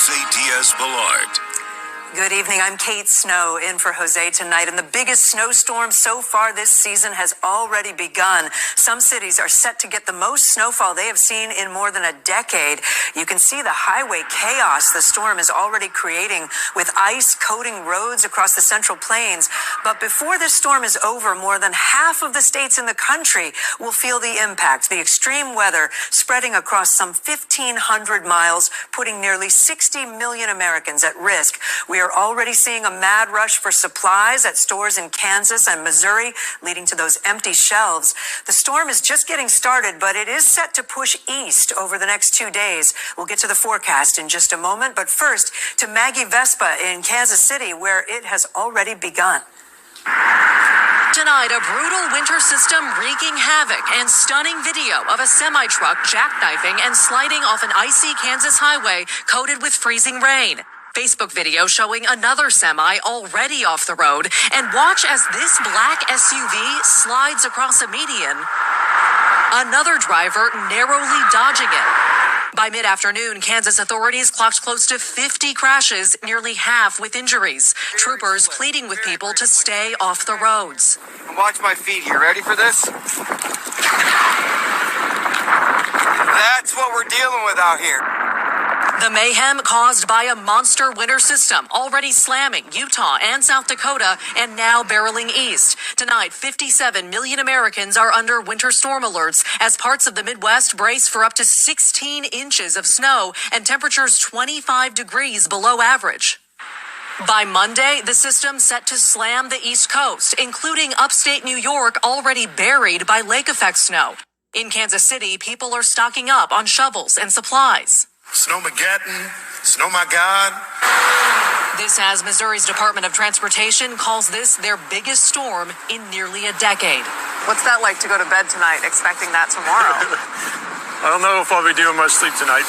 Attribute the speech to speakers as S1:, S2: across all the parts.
S1: Jose Diaz-Balart.
S2: Good evening. I'm Kate Snow in for Jose tonight. And the biggest snowstorm so far this season has already begun. Some cities are set to get the most snowfall they have seen in more than a decade. You can see the highway chaos the storm is already creating with ice coating roads across the Central Plains. But before this storm is over, more than half of the states in the country will feel the impact. The extreme weather spreading across some 1,500 miles, putting nearly 60 million Americans at risk. We are already seeing a mad rush for supplies at stores in Kansas and Missouri, leading to those empty shelves. The storm is just getting started, but it is set to push east over the next 2 days. We'll get to the forecast in just a moment, but first to Maggie Vespa in Kansas City, where it has already begun.
S3: Tonight, a brutal winter system wreaking havoc and stunning video of a semi-truck jackknifing and sliding off an icy Kansas highway coated with freezing rain. Facebook video showing another semi already off the road. And watch as this black SUV slides across a median. Another driver narrowly dodging it. By mid-afternoon, Kansas authorities clocked close to 50 crashes, nearly half with injuries. Troopers pleading with people to stay off the roads.
S4: Watch my feet here. Ready for this? That's what we're dealing with out here.
S3: The mayhem caused by a monster winter system already slamming Utah and South Dakota and now barreling east. Tonight, 57 million Americans are under winter storm alerts as parts of the Midwest brace for up to 16 inches of snow and temperatures 25 degrees below average. By Monday, the system set to slam the East Coast, including upstate New York, already buried by lake effect snow. In Kansas City, people are stocking up on shovels and supplies.
S1: Snowmageddon, Snow My God.
S3: This as Missouri's Department of Transportation calls this their biggest storm in nearly a decade.
S2: What's that like to go to bed tonight, expecting that tomorrow?
S5: I don't know if I'll be doing much sleep tonight.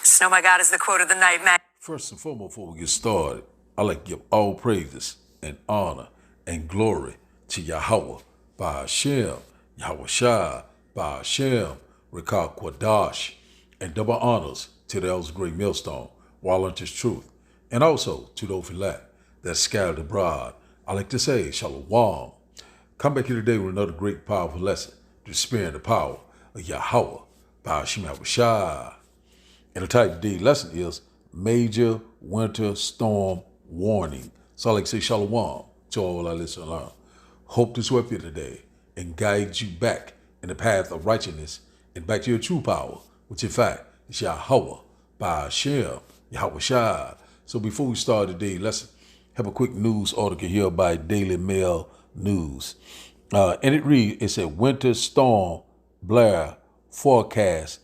S2: Snow My God is the quote of the night, Matt.
S6: First and foremost, before we get started, I like to give all praises and honor and glory to Yahweh, Ba'ashem, Yahweh Shai, Ba'ashem, Rekah Quadash, and double honors to the elders great millstone, while unto his truth, and also to those that scattered abroad. I like to say, Shalom. Come back here today with another great, powerful lesson to experience the power of Yahweh, Ba'ashem Yahweh Shai. And the title of today's lesson is Major Winter Storm Warning. So I like to say Shalom to all our listeners and learn. Hope this will help you today and guide you back in the path of righteousness and back to your true power, which in fact is Yahweh, Ba'ashem, Yahweh Shai. So before we start today, let's have a quick news article here by Daily Mail News. And it reads, it said, Winter Storm Blair forecast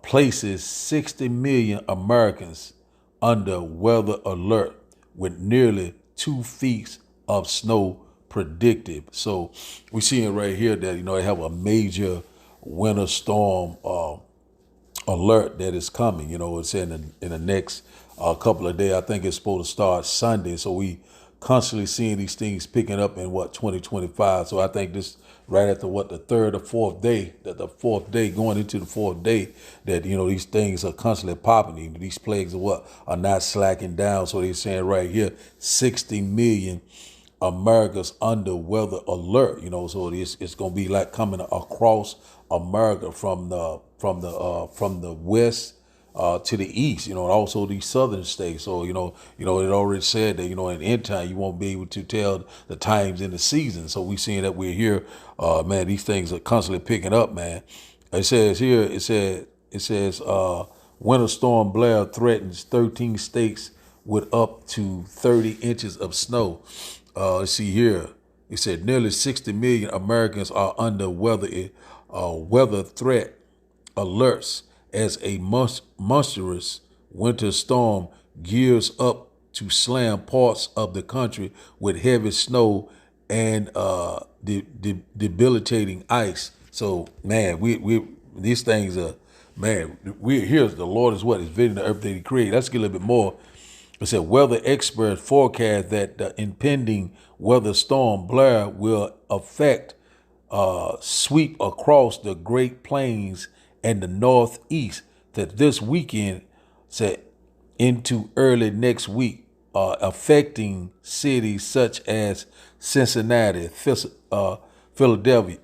S6: places 60 million Americans under weather alert with nearly 2 feet of snow predicted. So we're seeing right here that, they have a major winter storm alert that is coming. It's in the next couple of days. I think it's supposed to start Sunday. So we constantly seeing these things picking up in 2025. So I think this right after the third or fourth day, going into the fourth day, that these things are constantly popping. These plagues are not slacking down. So they're saying right here, 60 million America's under weather alert. So it's going to be like coming across America from the west to the east, and also these southern states. So, it already said that, in the end time, you won't be able to tell the times in the season. So we seeing that we're here, man, these things are constantly picking up, man. It says here, it says, Winter Storm Blair threatens 13 states with up to 30 inches of snow. Let's see here. It said nearly 60 million Americans are under weather threat alerts as a monstrous winter storm gears up to slam parts of the country with heavy snow and debilitating ice. So, man, we these things are, man, we're here. The Lord is visiting the earth that He created. Let's get a little bit more. It said weather experts forecast that the impending weather storm Blair will affect sweep across the Great Plains and the Northeast, that this weekend said into early next week, affecting cities such as Cincinnati, Philadelphia,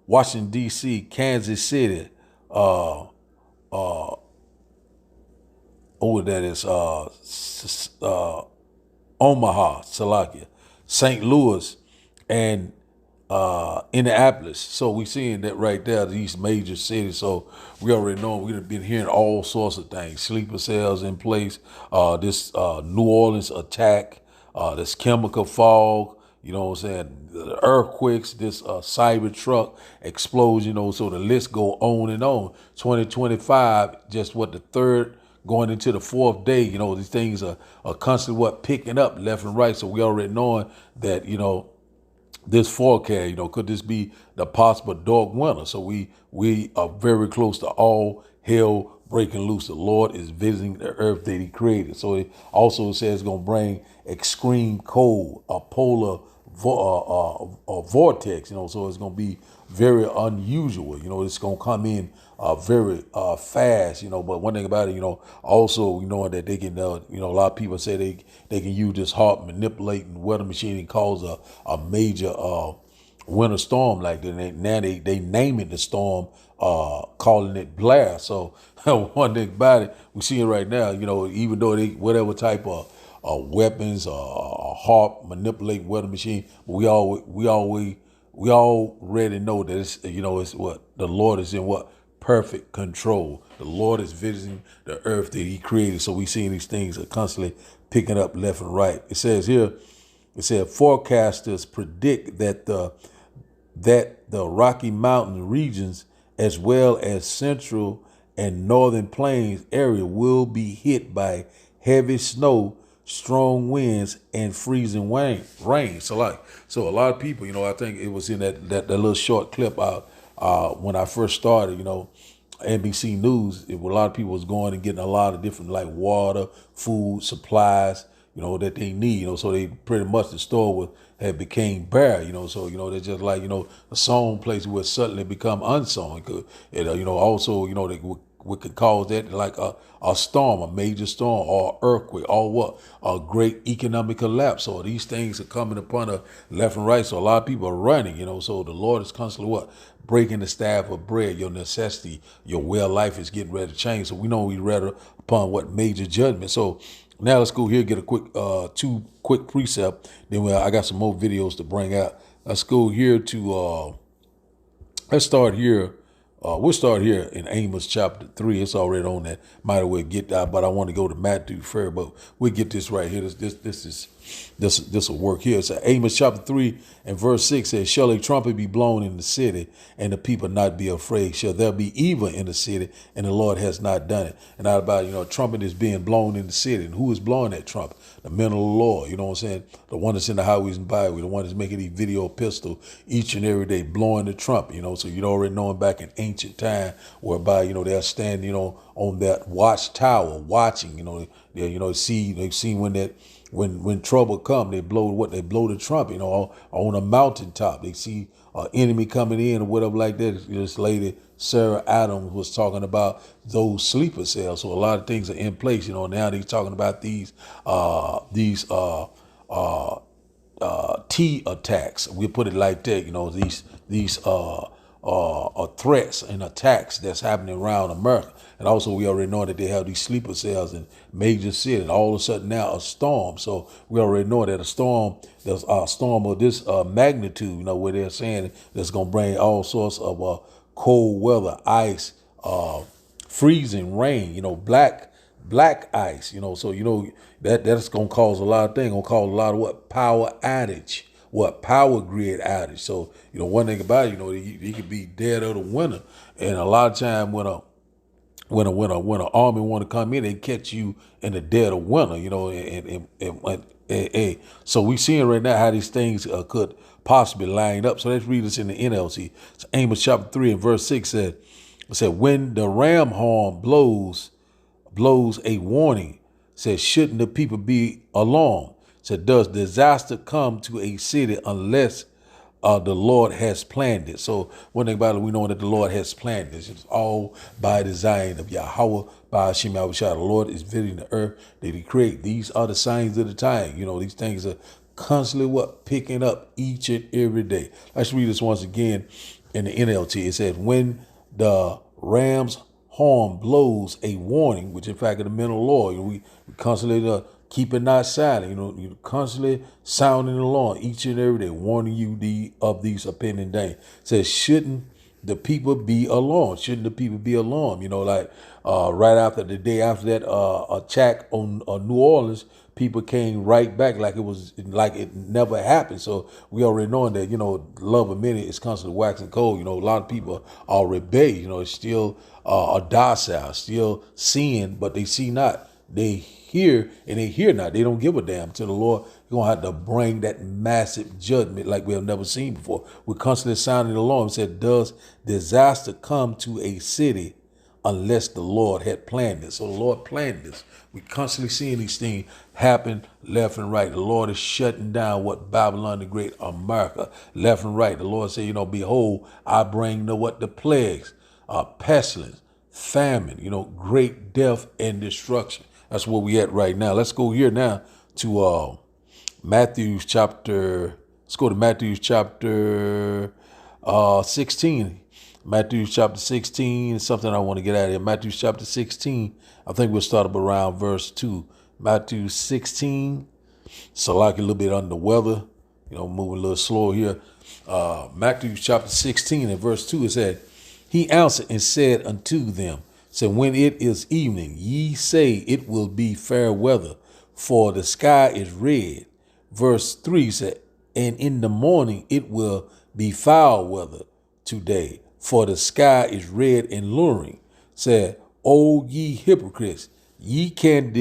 S6: Washington D.C., Kansas City, Omaha, Salakia, St. Louis, and Indianapolis. So we seeing that right there, these major cities. So we already know, we've been hearing all sorts of things. Sleeper cells in place, this New Orleans attack, this chemical fog, you know what I'm saying, the earthquakes, this Cybertruck explosion, you know, so the list go on and on. 2025, just what, the third going into the fourth day, you know, these things are constantly picking up left and right. So we already knowing that, you know, this forecast, you know, could this be the possible dark winter? So we are very close to all hell breaking loose. The Lord is visiting the earth that he created. So it also says it's going to bring extreme cold, a polar vortex, you know, so it's going to be very unusual. You know, it's going to come in very fast, you know. But one thing about it, you know, also, you know, that they can, you know, a lot of people say they can use this heart manipulating weather machine and cause a major winter storm like that. Now they naming the storm, calling it Blair. So one thing about it, we see it right now, you know, even though they, whatever type of weapons, a heart manipulating weather machine, we already know that it's, you know, it's what the Lord is in perfect control. The Lord is visiting the earth that he created. So we seeing these things are constantly picking up left and right. It says here, forecasters predict that the Rocky Mountain regions, as well as central and northern plains area, will be hit by heavy snow, strong winds, and freezing rain. So a lot of people, you know, I think it was in that little short clip out when I first started, you know, NBC News, a lot of people was going and getting a lot of different, like, water, food, supplies, you know, that they need, you know, so they pretty much, the store had became bare, you know, so, you know, they're just like, you know, a sown place would suddenly become unsown. You know, also, you know, what could cause that, like a storm, a major storm, or earthquake, or a great economic collapse. So these things are coming upon us left and right. So a lot of people are running, you know, so the Lord is constantly breaking the staff of bread. Your necessity, your well life is getting ready to change. So we know we read upon major judgment. So now let's go here, get a quick, two quick precept. Then I got some more videos to bring out. Let's go here to, let's start here. We'll start here in Amos chapter 3. It's already on that. Might as well get that, but I want to go to Matthew first. But we'll get this right here. This will work here. So Amos chapter 3 and verse 6 says, "Shall a trumpet be blown in the city, and the people not be afraid? Shall there be evil in the city, and the Lord has not done it?" And out about, you know, a trumpet is being blown in the city. And who is blowing that trumpet? The men of the Lord, you know what I'm saying? The one that's in the highways and byways, the one that's making these video pistols each and every day, blowing the trumpet, you know. So you'd already knowing back in ancient time, whereby, you know, they're standing, you know, on that watchtower, watching, you know, they've seen when trouble come, they blow the trumpet, you know, on a mountaintop. They see an enemy coming in or whatever like that. This lady Sarah Adams was talking about those sleeper cells. So a lot of things are in place, you know. Now they're talking about these T attacks. We put it like that, you know, these threats and attacks that's happening around America. And also we already know that they have these sleeper cells in major cities. All of a sudden now a storm. So we already know that there's a storm of this magnitude, you know, where they're saying that's going to bring all sorts of cold weather, ice, freezing rain, you know, black ice, you know. So, you know, that's going to cause a lot of things, going to cause a lot of power outage. Power grid outage. So, you know, one thing about it, you know, he could be dead of the winter. And a lot of time when an army want to come in, they catch you in the dead of winter, you know, and so we seeing right now how these things could possibly line up. So let's read this in the NLT. So Amos chapter 3 and verse 6 said, "When the ram horn blows a warning, said, shouldn't the people be alarmed? Said, does disaster come to a city unless the Lord has planned it. So one thing about it, we know that the Lord has planned this. It's all by design of Yahweh, by Hashem Yahushua. The Lord is visiting the earth that he created. These are the signs of the time. These things are constantly picking up each and every day. Let's read this once again in the NLT. It says, when the ram's horn blows a warning, which in fact in the mental law, we constantly keep it not silent. You constantly sounding the alarm each and every day, warning you of these impending danger. It says, shouldn't the people be alarmed? Shouldn't the people be alarmed? Right after the day after that attack on New Orleans, people came right back like it never happened. So we already knowing that, love of many is constantly waxing cold. A lot of people are rebellious, it's still are docile, still seeing, but they see not. They hear and they hear not. They don't give a damn. To the Lord, you're going to have to bring that massive judgment like we have never seen before. We're constantly sounding the alarm. It said, does disaster come to a city unless the Lord had planned this? So the Lord planned this. We constantly seeing these things happen left and right. The Lord is shutting down Babylon the Great, America, left and right. The Lord said, behold, I bring the plagues, pestilence, famine, great death and destruction. That's where we at right now. Let's go here now to Matthew's chapter. Let's go to Matthew's chapter 16. Matthew chapter 16 is something I want to get out of here. Matthew chapter 16, I think we'll start up around verse 2. Matthew 16, so like a little bit under the weather, moving a little slow here. Matthew chapter 16 and verse 2, it said, he answered and said unto them, when it is evening, ye say it will be fair weather, for the sky is red. Verse 3 said, and in the morning it will be foul weather today, for the sky is red and luring. Said, O ye hypocrites, ye can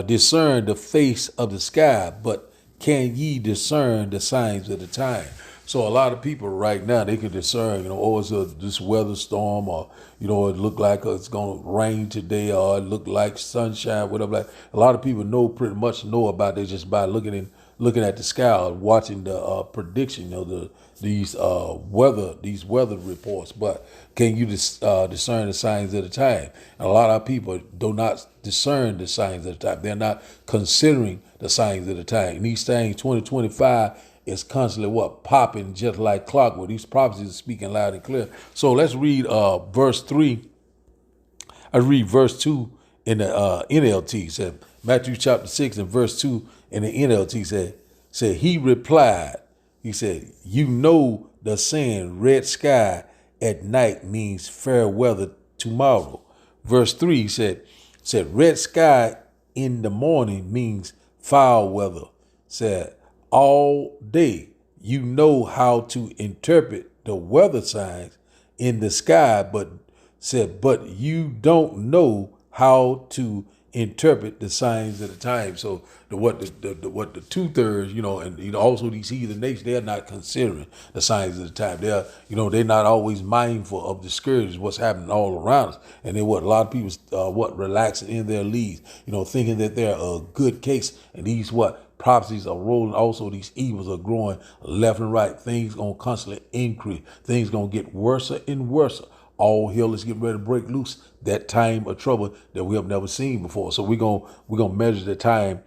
S6: discern the face of the sky, but can ye discern the signs of the time? So a lot of people right now, they can discern, it's this weather storm, or, it look like it's going to rain today, or it look like sunshine, whatever. Like, a lot of people pretty much know about it just by looking at the sky, or watching the prediction, these weather reports. But can you discern the signs of the time? And a lot of people do not discern the signs of the time. They're not considering the signs of the time. And these things, 2025 is constantly popping just like clockwork. These prophecies are speaking loud and clear. So let's read verse 3. I read verse 2 in the NLT. It said, Matthew chapter 6 and verse 2 in the NLT said he replied, he said, the saying, red sky at night means fair weather tomorrow. Verse 3 said red sky in the morning means foul weather. Said, all day you know how to interpret the weather signs in the sky, but you don't know how to interpret the signs of the time. So the 2/3, and also these heathen nations, they're not considering the signs of the time. They're not always mindful of the scourges, what's happening all around us. And then a lot of people relaxing in their leads, thinking that they're a good case, and these prophecies are rolling. Also, these evils are growing left and right. Things gonna constantly increase. Things gonna get worse and worse. All hell is getting ready to break loose. That time of trouble that we have never seen before. So we're gonna measure the time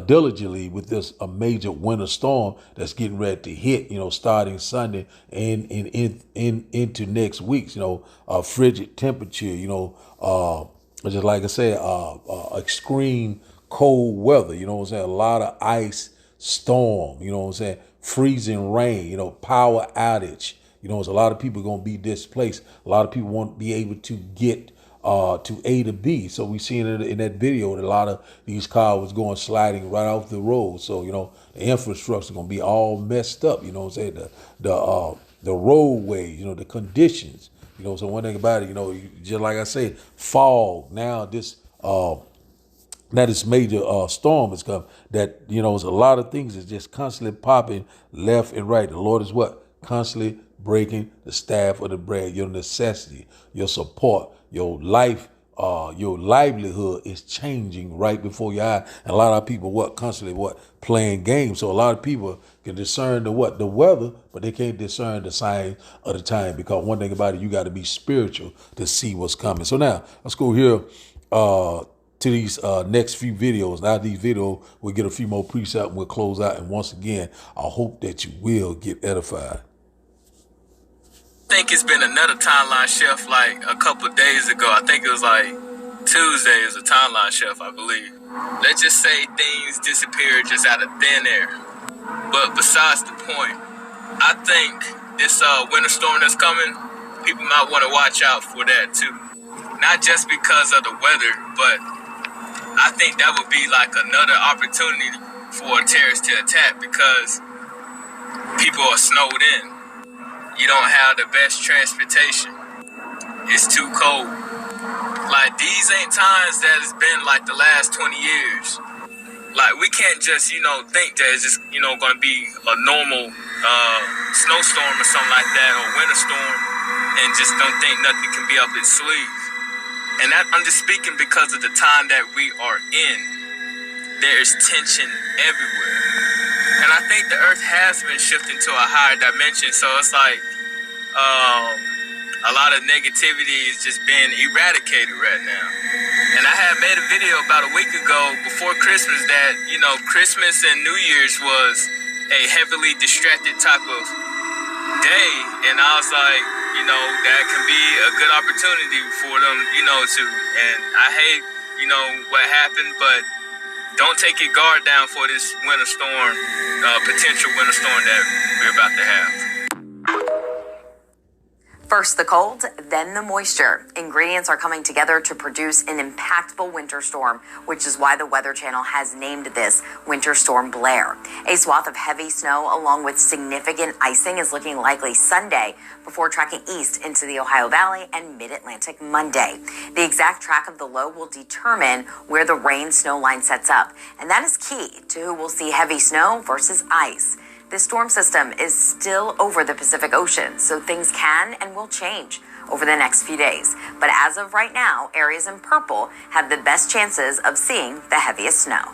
S6: diligently with this a major winter storm that's getting ready to hit. Starting Sunday and into next week. A frigid temperature. Just like I said, extreme cold weather, a lot of ice, storm, freezing rain, power outage, there's a lot of people going to be displaced. A lot of people won't be able to get to A to B. So we seen it in that video that a lot of these cars was going sliding right off the road. So, the infrastructure going to be all messed up, the roadways, the conditions, so one thing about it, just like I said, fog, now this major storm has come, that, there's a lot of things that's just constantly popping left and right. The Lord is constantly breaking the staff of the bread, your necessity, your support, your life your livelihood is changing right before your eyes. And a lot of people constantly playing games. So a lot of people can discern the weather, but they can't discern the signs of the time, because one thing about it, you got to be spiritual to see what's coming. So now let's go here to these next few videos. Now these videos, we'll get a few more precepts and we'll close out. And once again, I hope that you will get edified.
S7: I think it's been another timeline shift like a couple of days ago. I think it was like Tuesday is a timeline shift, I believe. Let's just say things disappeared just out of thin air. But besides the point, I think this winter storm that's coming, people might want to watch out for that too. Not just because of the weather, but I think that would be like another opportunity for a terrorist to attack, because people are snowed in. You don't have the best transportation. It's too cold. Like, these ain't times that it's been like the last 20 years. Like, we can't just, think that it's just, going to be a normal snowstorm or something like that, or winter storm, and just don't think nothing can be up its sleeve. And that, I'm just speaking because of the time that we are in. There is tension everywhere. And I think the earth has been shifting to a higher dimension. So it's like a lot of negativity is just being eradicated right now. And I had made a video about a week ago before Christmas that, Christmas and New Year's was a heavily distracted type of day. And I was like, that can be a good opportunity for them, to. And I hate, what happened, but don't take your guard down for this winter storm, potential winter storm that we're about to have.
S8: First the cold, then the moisture. Ingredients are coming together to produce an impactful winter storm, which is why the Weather Channel has named this Winter Storm Blair. A swath of heavy snow along with significant icing is looking likely Sunday before tracking east into the Ohio Valley and mid-Atlantic Monday. The exact track of the low will determine where the rain-snow line sets up, and that is key to who will see heavy snow versus ice. This storm system is still over the Pacific Ocean, so things can and will change over the next few days. But as of right now, areas in purple have the best chances of seeing the heaviest snow.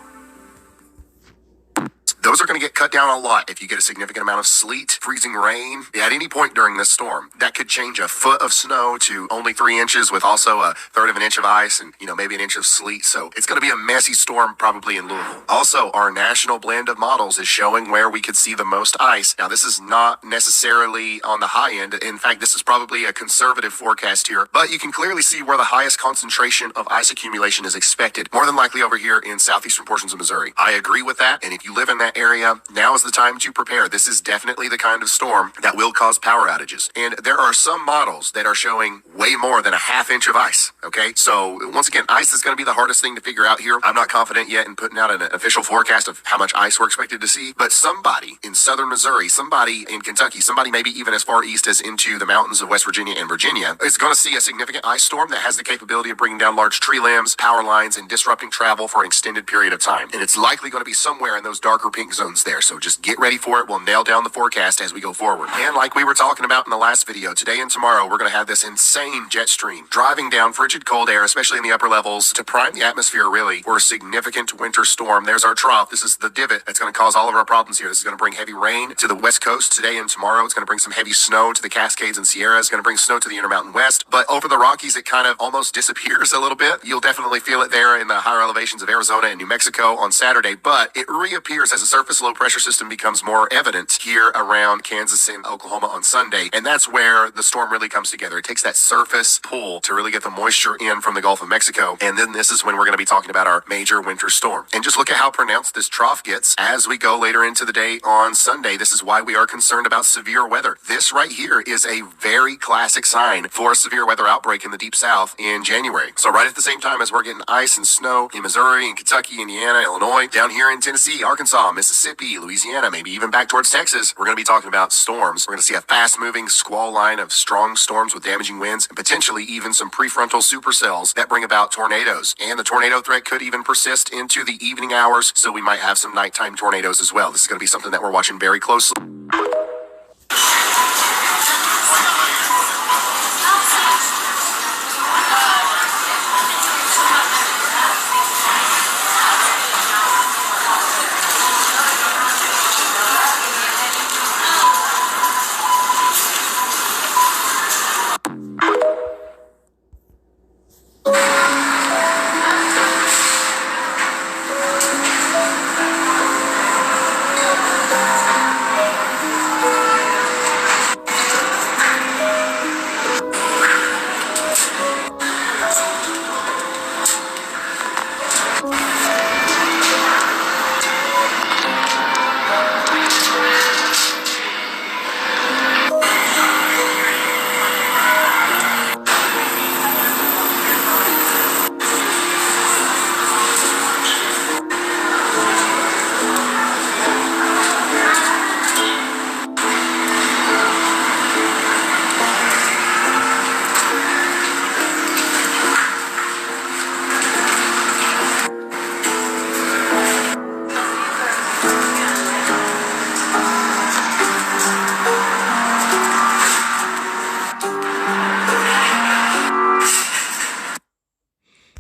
S9: Those are going to get cut down a lot if you get a significant amount of sleet, freezing rain at any point during this storm. That could change a foot of snow to only 3 inches, with also a third of an inch of ice and, maybe an inch of sleet. So it's going to be a messy storm probably in Louisville. Also, our national blend of models is showing where we could see the most ice. Now, this is not necessarily on the high end. In fact, this is probably a conservative forecast here, but you can clearly see where the highest concentration of ice accumulation is expected, more than likely over here in southeastern portions of Missouri. I agree with that, and if you live in that area, now is the time to prepare. This is definitely the kind of storm that will cause power outages. And there are some models that are showing way more than a half inch of ice. Okay. So once again, ice is going to be the hardest thing to figure out here. I'm not confident yet in putting out an official forecast of how much ice we're expected to see, but somebody in southern Missouri, somebody in Kentucky, somebody maybe even as far east as into the mountains of West Virginia and Virginia is going to see a significant ice storm that has the capability of bringing down large tree limbs, power lines, and disrupting travel for an extended period of time. And it's likely going to be somewhere in those darker pink zones there. So just get ready for it. We'll nail down the forecast as we go forward. And like we were talking about in the last video, today and tomorrow, we're going to have this insane jet stream driving down frigid cold air, especially in the upper levels, to prime the atmosphere really for a significant winter storm. There's our trough. This is the divot that's going to cause all of our problems here. This is going to bring heavy rain to the west coast today and tomorrow. It's going to bring some heavy snow to the Cascades and Sierra. It's going to bring snow to the Intermountain West. But over the Rockies, it kind of almost disappears a little bit. You'll definitely feel it there in the higher elevations of Arizona and New Mexico on Saturday, but it reappears as a surface low pressure system becomes more evident here around Kansas and Oklahoma on Sunday. And that's where the storm really comes together. It takes that surface pull to really get the moisture in from the Gulf of Mexico. And then this is when we're going to be talking about our major winter storm. And just look at how pronounced this trough gets as we go later into the day on Sunday. This is why we are concerned about severe weather. This right here is a very classic sign for a severe weather outbreak in the deep south in January. So right at the same time as we're getting ice and snow in Missouri and Kentucky, Indiana, Illinois, down here in Tennessee, Arkansas, Mississippi, Louisiana, maybe even back towards Texas, we're going to be talking about storms. We're going to see a fast-moving squall line of strong storms with damaging winds and potentially even some prefrontal supercells that bring about tornadoes. And the tornado threat could even persist into the evening hours, so we might have some nighttime tornadoes as well. This is going to be something that we're watching very closely.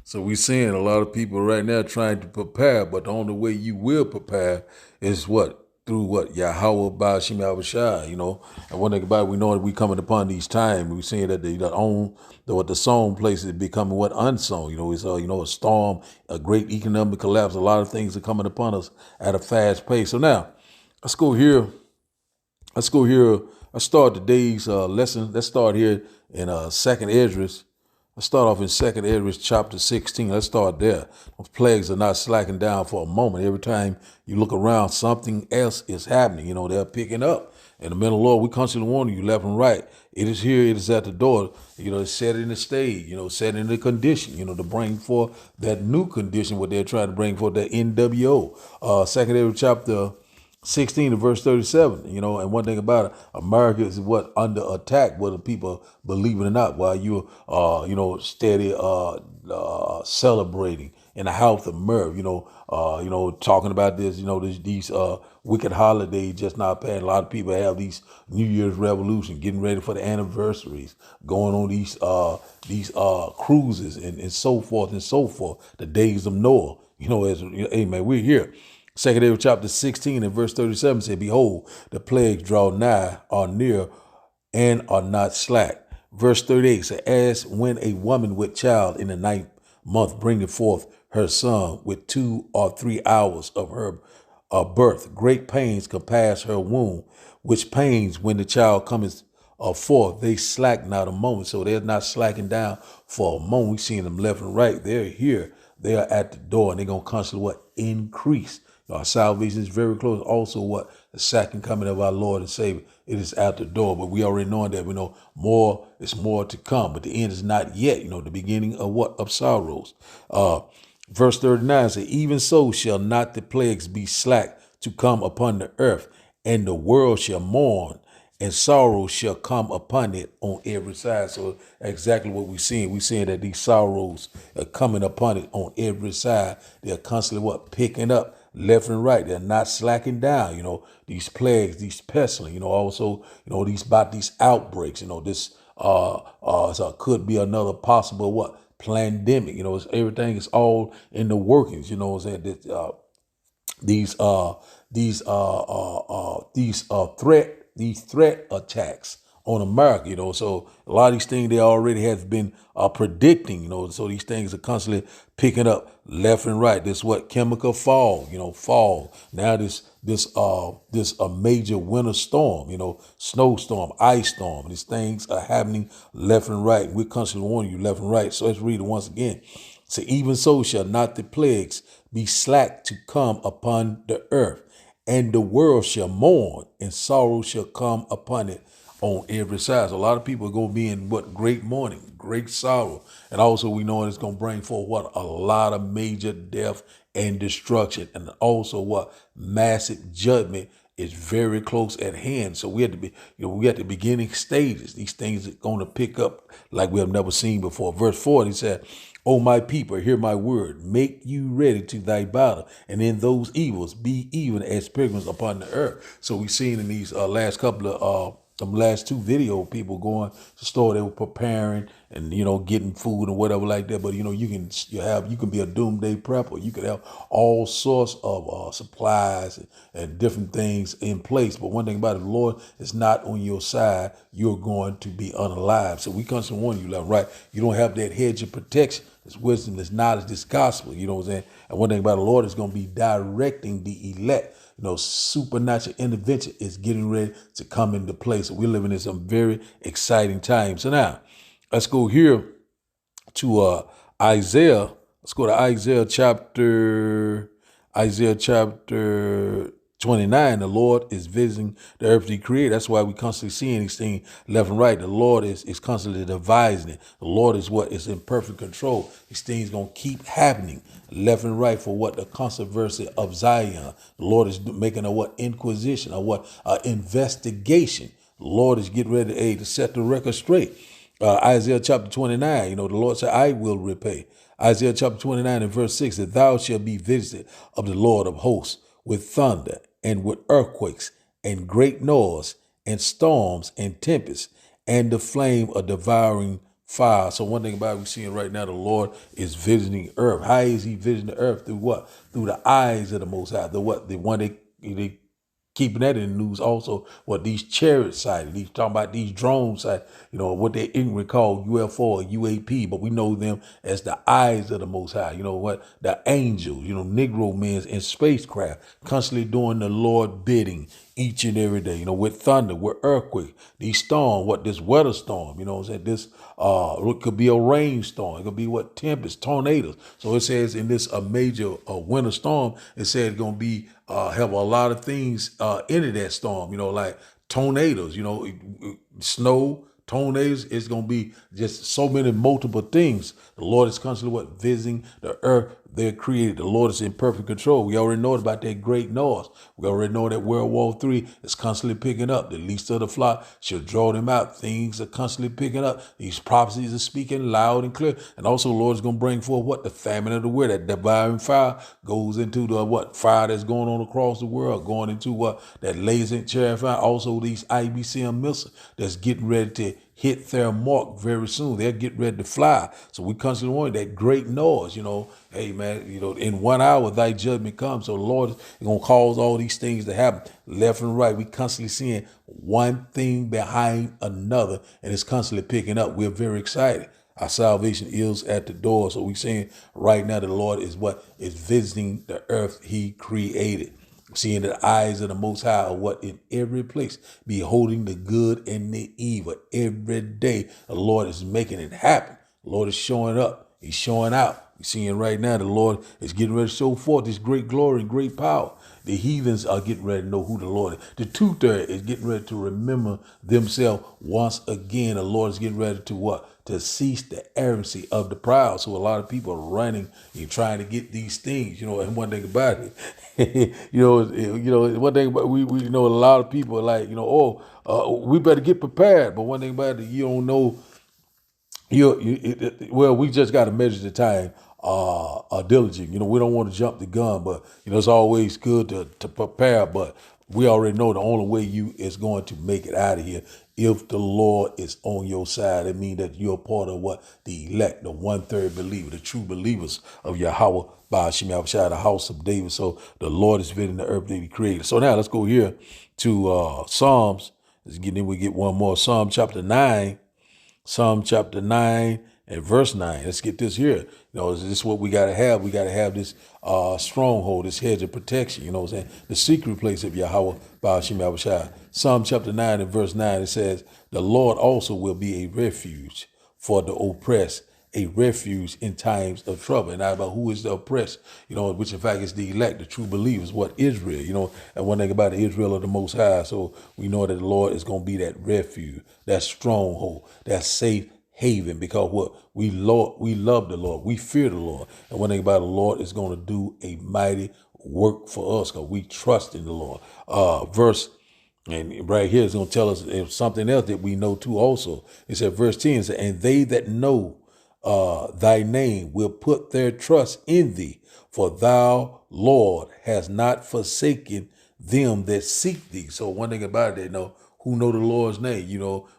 S6: So we're seeing a lot of people right now trying to prepare, but the only way you will prepare is what? Through what? Yahweh Ba'ashim Yahushua, And one thing about it, we know that we coming upon these times. We're seeing that the sown places is becoming what unsown. It's a storm, a great economic collapse. A lot of things are coming upon us at a fast pace. So now, let's go here. I start today's lesson. Let's start here in Second Esdras. Let's start off in Second Esdras chapter 16. Let's start there. Those plagues are not slacking down for a moment. Every time you look around, something else is happening. They're picking up. And the men of the Lord, we constantly warn you left and right. It is here, it is at the door. It's set in the stage, set in the condition, to bring forth that new condition, what they're trying to bring forth, that NWO. Second Esdras chapter 16 to verse 37, and one thing about it, America is what under attack, whether people believe it or not, while you're, steady, celebrating in the house of mirth, talking about this, these wicked holidays just not paying. A lot of people have these New Year's revolution, getting ready for the anniversaries, going on these cruises and so forth and so forth, the days of Noah, amen, we're here. Second Esdras chapter 16 and verse 37 said, behold, the plagues draw nigh, are near, and are not slack. Verse 38 said, as when a woman with child in the ninth month bringeth forth her son with 2 or 3 hours of her birth, great pains compass her womb, which pains when the child cometh forth, they slack not a moment. So they're not slacking down for a moment. We seeing them left and right. They're here. They are at the door, and they're going to constantly what? Increase. Our salvation is very close. Also, what? The second coming of our Lord and Savior, it is at the door. But we already know that. We know more is more to come. But the end is not yet. The beginning of what? Of sorrows. Verse 39 says, even so shall not the plagues be slack to come upon the earth, and the world shall mourn, and sorrow shall come upon it on every side. So exactly what we're seeing. We're seeing that these sorrows are coming upon it on every side. They're constantly what? Picking up left and right. They're not slacking down. These plagues, these pestilence, also, these outbreaks, this so could be another possible what? Pandemic. Everything is all in the workings, these threat attacks on America, so a lot of these things they already have been predicting, so these things are constantly picking up left and right. This what? Chemical fall, fall. Now this a major winter storm, snowstorm, ice storm. These things are happening left and right. We're constantly warning you left and right. So let's read it once again. So even so shall not the plagues be slack to come upon the earth, and the world shall mourn, and sorrow shall come upon it on every side. So a lot of people are going to be in what? Great mourning, great sorrow. And also we know it's going to bring forth what? A lot of major death and destruction. And also what? Massive judgment is very close at hand. So we have to be, we at the beginning stages. These things are going to pick up like we have never seen before. Verse 4, he said, O my people, hear my word. Make you ready to thy battle, and in those evils be even as pilgrims upon the earth. So we've seen in these last couple of them last 2 video, people going to the store, they were preparing and, getting food and whatever like that. But, you can be a doomsday prepper. You can have all sorts of supplies and different things in place. But one thing about it, the Lord is not on your side. You're going to be unalive. So we constantly warn you left, right? You don't have that hedge of protection. This wisdom, this knowledge, this gospel, you know what I'm saying? And one thing about the Lord is going to be directing the elect. Supernatural intervention is getting ready to come into place. So we're living in some very exciting times. So now, let's go here to Isaiah. Let's go to Isaiah chapter 29. The Lord is visiting the earth he created. That's why we constantly seeing these things left and right. The Lord is constantly devising it. The Lord is what is in perfect control. These things going to keep happening left and right for what? The controversy of Zion. The Lord is making a what? Inquisition, a what? Investigation. The Lord is getting ready to set the record straight. Isaiah chapter 29, the Lord said, I will repay. Isaiah chapter 29 and verse 6, that thou shalt be visited of the Lord of hosts with thunder and with earthquakes and great noise and storms and tempests and the flame of devouring fire. So one thing about it, we're seeing right now, the Lord is visiting earth. How is he visiting the earth? Through what? Through the eyes of the Most High. The what? The one they keeping that in the news also, what these chariots sighted, these talking about these drones sighted, what they ignorantly call UFO or UAP, but we know them as the eyes of the Most High. You know what? The angels, Negro men in spacecraft, constantly doing the Lord bidding each and every day, with thunder, with earthquake, these storms, this weather storm, this it could be a rainstorm, it could be tempest, tornadoes. So it says in this a major winter storm, it said it's gonna be have a lot of things into that storm, like tornadoes, snow, tornadoes. It's going to be just so many multiple things. The Lord is constantly visiting the earth they're created. The Lord is in perfect control. We already know about that great noise. We already know that World War III is constantly picking up. The least of the flock shall draw them out. Things are constantly picking up. These prophecies are speaking loud and clear. And also the Lord is going to bring forth the famine of the world. That devouring fire goes into the fire that's going on across the world, going into that laser terrifying. Also these IBCM missiles that's getting ready to hit their mark very soon. They're getting ready to fly. So we constantly want that great noise, hey man, in 1 hour thy judgment comes. So the Lord is going to cause all these things to happen left and right. We constantly seeing one thing behind another, and it's constantly picking up. We're very excited. Our salvation is at the door. So we're saying right now the Lord is visiting the earth he created. Seeing the eyes of the Most High are in every place, beholding the good and the evil every day. The Lord is making it happen. The Lord is showing up. He's showing out. We're seeing right now the Lord is getting ready to show forth His great glory and great power. The heathens are getting ready to know who the Lord is. The two-third is getting ready to remember themselves once again. The Lord is getting ready to to cease the arrogancy of the proud. So a lot of people are running and trying to get these things, and one thing about it, one thing about we know a lot of people are like, we better get prepared. But one thing about it, you don't know, we just got to measure the time diligent. We don't want to jump the gun, but it's always good to prepare. But we already know the only way you is going to make it out of here if the Lord is on your side. It means that you're part of the elect, the 1/3 believer, the true believers of Yahweh Ba'ashim Yahushua, the house of David. So the Lord is visiting the earth that He created. So now let's go here to Psalms. We get one more. Psalm chapter 9. Psalm chapter 9 and verse 9. Let's get this here. This is what we got to have. We got to have this stronghold, this hedge of protection, the secret place of Yahweh Ba'ashim Yahushua. Psalm chapter 9 and verse 9, it says, the Lord also will be a refuge for the oppressed, a refuge in times of trouble. And now about who is the oppressed, which in fact is the elect, the true believers, Israel, and one thing about Israel of the Most High. So we know that the Lord is going to be that refuge, that stronghold, that safe haven, because we love the Lord, we fear the Lord. And one thing about the Lord is going to do a mighty work for us because we trust in the Lord. And right here is going to tell us something else that we know too also. It said verse 10 said, and they that know thy name will put their trust in thee, for thou, Lord, hast not forsaken them that seek thee. So one thing about it, they know who know the Lord's name,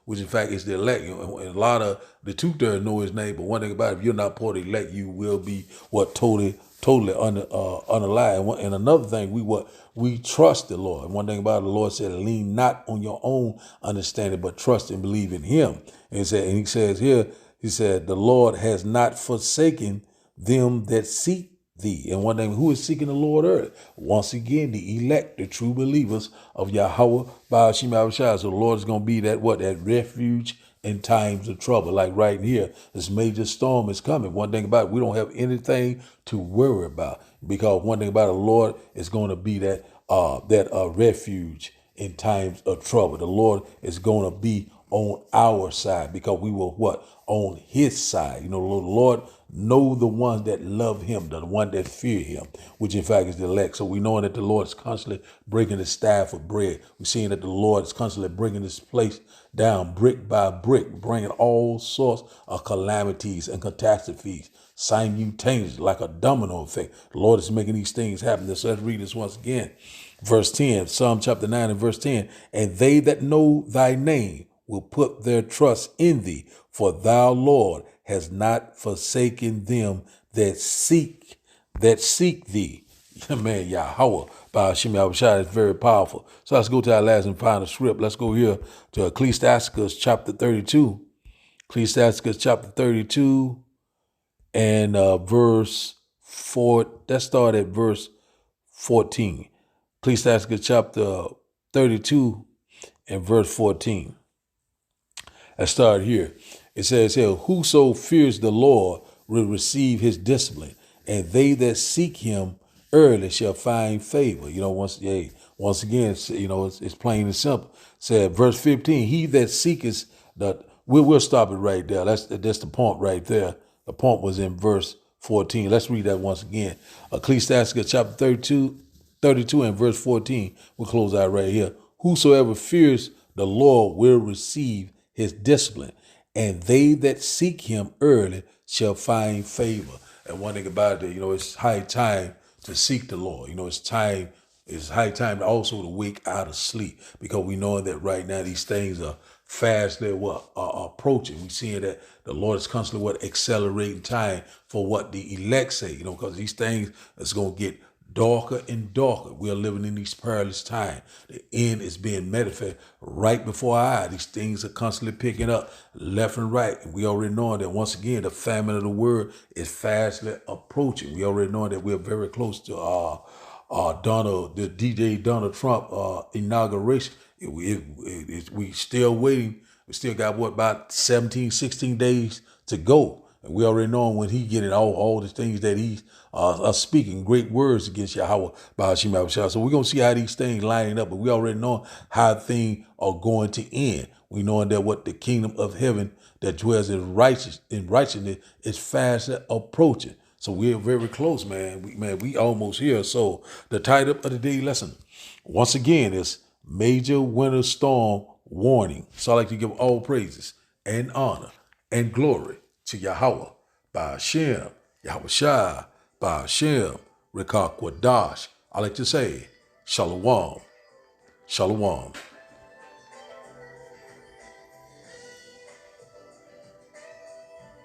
S6: which in fact is the elect. And a lot of the two-thirds know His name, but one thing about it, if you're not part of the elect, you will be totally unalive. And another thing, we trust the Lord. And one thing about it, the Lord said, lean not on your own understanding, but trust and believe in Him. And He says here, He said, the Lord has not forsaken them that seek thee. And one thing, who is seeking the Lord earth? Once again, the elect, the true believers of Yahweh Ba'ashim Yahushua. So the Lord is going to be that refuge in times of trouble. Like right here, this major storm is coming. One thing about it, we don't have anything to worry about, because one thing about the Lord is going to be that refuge in times of trouble. The Lord is going to be on our side because we were on His side. The Lord know the ones that love Him, the one that fear Him, which in fact is the elect. So we know that the Lord is constantly breaking the staff of bread. We're seeing that the Lord is constantly bringing this place down brick by brick, bringing all sorts of calamities and catastrophes simultaneously, like a domino effect. The Lord is making these things happen. So let's read this once again. Verse 10, Psalm chapter 9 and verse 10, and they that know thy name will put their trust in thee, for thou, Lord, has not forsaken them that seek thee. Man, Yahweh, by Hashem Yahushua, is very powerful. So let's go to our last and final script. Let's go here to Ecclesiasticus chapter 32. Ecclesiasticus chapter 32 and verse 4. Let's start at verse 14. Ecclesiasticus chapter 32 and verse 14. Let's start here. It says here, whoso fears the Lord will receive his discipline, and they that seek him early shall find favor. Once again, it's plain and simple. Said verse 15, he that seeketh we'll stop it right there. That's the point right there. The point was in verse 14. Let's read that once again. Ecclesiasticus chapter 32 and verse 14. We'll close out right here. Whosoever fears the Lord will receive his discipline, and they that seek him early shall find favor. And one thing about it, it's high time to seek the Lord. It's high time also to wake out of sleep, because we know that right now these things are fastly approaching. We seeing that the Lord is constantly accelerating time for what the elect say, because these things is going to get darker and darker. We are living in these perilous times. The end is being manifest right before our eyes. These things are constantly picking up left and right. And we already know that once again, the famine of the word is fastly approaching. We already know that we're very close to the DJ Donald Trump inauguration. We still waiting. We still got about 17, 16 days to go. And we already know when he getting all the things that he's speaking great words against Yahweh by Hashem Yahushua. So we're going to see how these things lining up, but we already know how things are going to end. We know that what the kingdom of heaven that dwells in righteousness is fast approaching. So we're very close, man. We almost here. So the title of the day lesson, once again, is Major Winter Storm Warning. So I'd like to give all praises and honor and glory to Yahweh, by Hashem, Yahushua, by Hashem, Rekah Kwadash. I like to say, Shalom, Shalom.